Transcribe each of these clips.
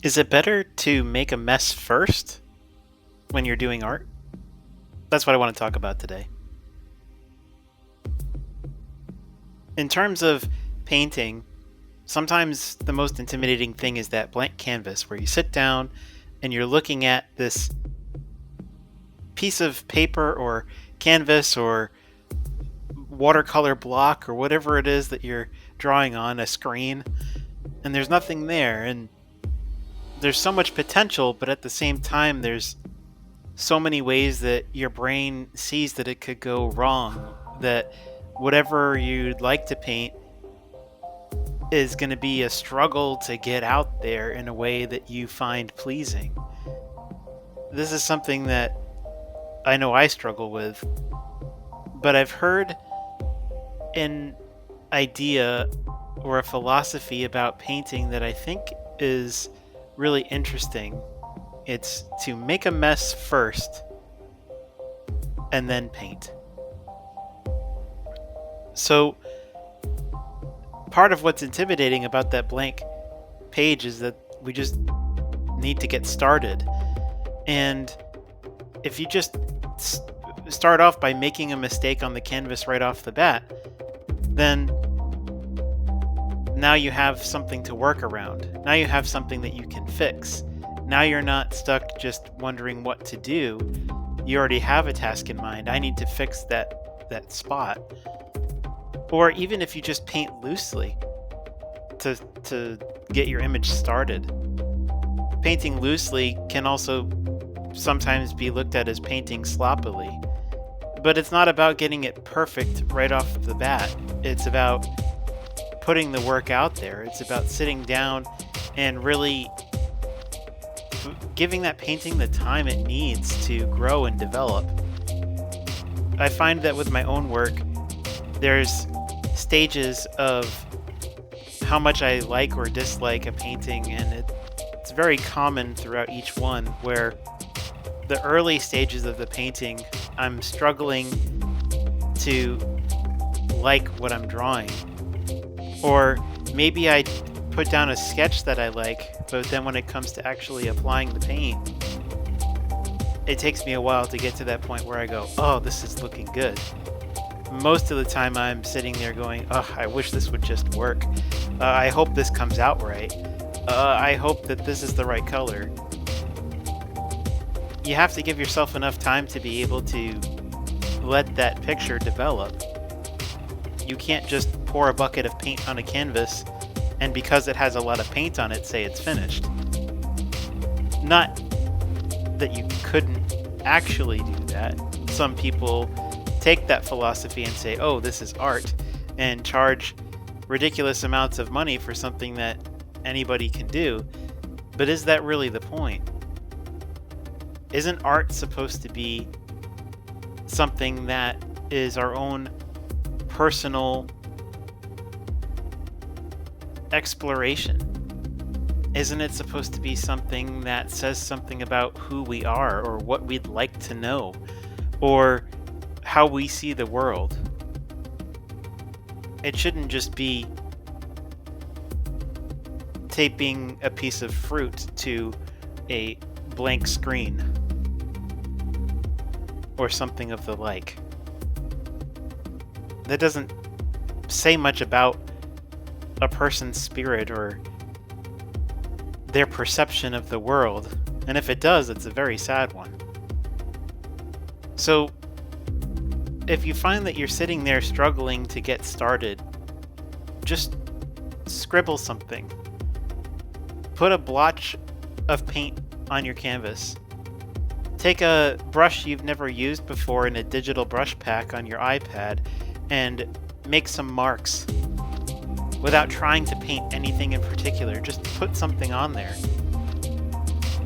Is it better to make a mess first when you're doing art? That's what I want to talk about today. In terms of painting, sometimes the most intimidating thing is that blank canvas where you sit down and you're looking at this piece of paper or canvas or watercolor block or whatever it is that you're drawing on a screen, and there's nothing there, and there's so much potential, but at the same time there's so many ways that your brain sees that it could go wrong, that whatever you'd like to paint is going to be a struggle to get out there in a way that you find pleasing. This is something that I know I struggle with, but I've heard an idea or a philosophy about painting that I think is really interesting. It's to make a mess first and then paint. So part of what's intimidating about that blank page is that we just need to get started. And if you just start off by making a mistake on the canvas right off the bat, then now you have something to work around. Now you have something that you can fix. Now you're not stuck just wondering what to do. You already have a task in mind. I need to fix that spot. Or even if you just paint loosely to get your image started. Painting loosely can also sometimes be looked at as painting sloppily. But it's not about getting it perfect right off the bat. It's about putting the work out there. It's about sitting down and really giving that painting the time it needs to grow and develop. I find that with my own work, there's stages of how much I like or dislike a painting, and it's very common throughout each one, where the early stages of the painting, I'm struggling to like what I'm drawing. Or maybe I put down a sketch that I like, but then when it comes to actually applying the paint, it takes me a while to get to that point where I go, oh, this is looking good. Most of the time I'm sitting there going, oh, I wish this would just work. I hope this comes out right. I hope that this is the right color. You have to give yourself enough time to be able to let that picture develop. You can't just pour a bucket of paint on a canvas and because it has a lot of paint on it, say it's finished. Not that you couldn't actually do that. Some people take that philosophy and say, oh, this is art, and charge ridiculous amounts of money for something that anybody can do. But is that really the point? Isn't art supposed to be something that is our own personal exploration? Isn't it supposed to be something that says something about who we are, or what we'd like to know, or how we see the world? It shouldn't just be taping a piece of fruit to a blank screen or something of the like. That doesn't say much about a person's spirit or their perception of the world, and if it does, it's a very sad one. So if you find that you're sitting there struggling to get started, just scribble something. Put a blotch of paint on your canvas. Take a brush you've never used before in a digital brush pack on your iPad and make some marks without trying to paint anything in particular. Just put something on there.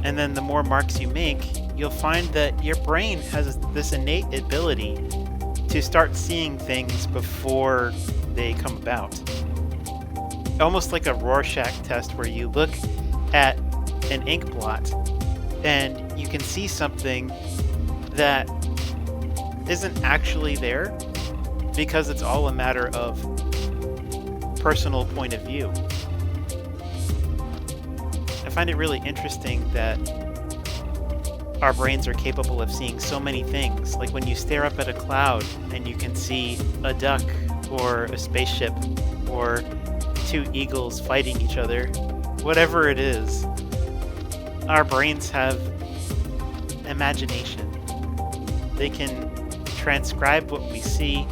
And then the more marks you make, you'll find that your brain has this innate ability to start seeing things before they come about. Almost like a Rorschach test where you look at an ink blot and you can see something that isn't actually there because it's all a matter of personal point of view. If find it really interesting that our brains are capable of seeing so many things. Like when you stare up at a cloud and you can see a duck or a spaceship or two eagles fighting each other, whatever it is, our brains have imagination. They can transcribe what we see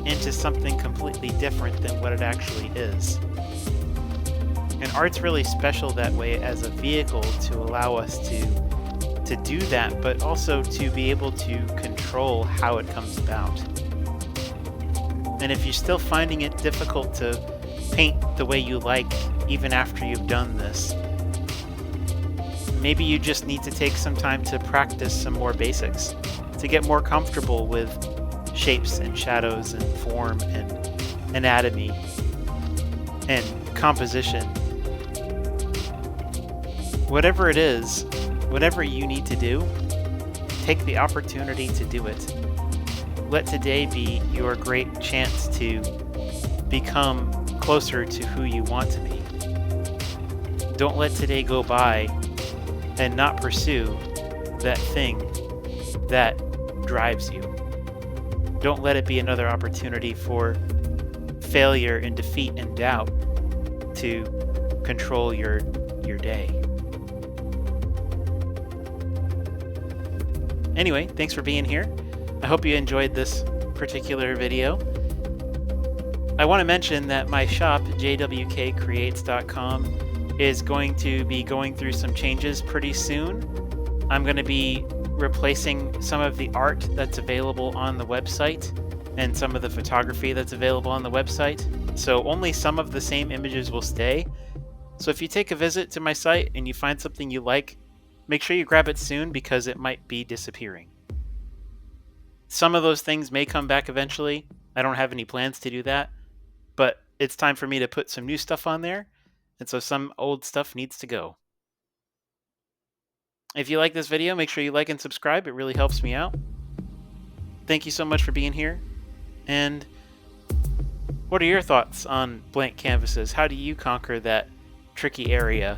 into something completely different than what it actually is. And art's really special that way as a vehicle to allow us to do that, but also to be able to control how it comes about. And if you're still finding it difficult to paint the way you like even after you've done this, maybe you just need to take some time to practice some more basics, to get more comfortable with shapes and shadows and form and anatomy and composition. Whatever it is, whatever you need to do, take the opportunity to do it. Let today be your great chance to become closer to who you want to be. Don't let today go by and not pursue that thing that drives you. Don't let it be another opportunity for failure and defeat and doubt to control your day. Anyway, thanks for being here. I hope you enjoyed this particular video. I want to mention that my shop, jwkcreates.com, is going to be going through some changes pretty soon. I'm going to be replacing some of the art that's available on the website and some of the photography that's available on the website. So only some of the same images will stay. So if you take a visit to my site and you find something you like, make sure you grab it soon because it might be disappearing. Some of those things may come back eventually. I don't have any plans to do that, but it's time for me to put some new stuff on there, and so some old stuff needs to go. If you like this video, make sure you like and subscribe. It really helps me out. Thank you so much for being here. And what are your thoughts on blank canvases? How do you conquer that tricky area?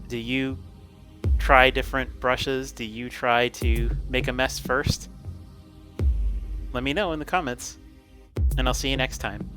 Do you try different brushes? Do you try to make a mess first? Let me know in the comments, and I'll see you next time.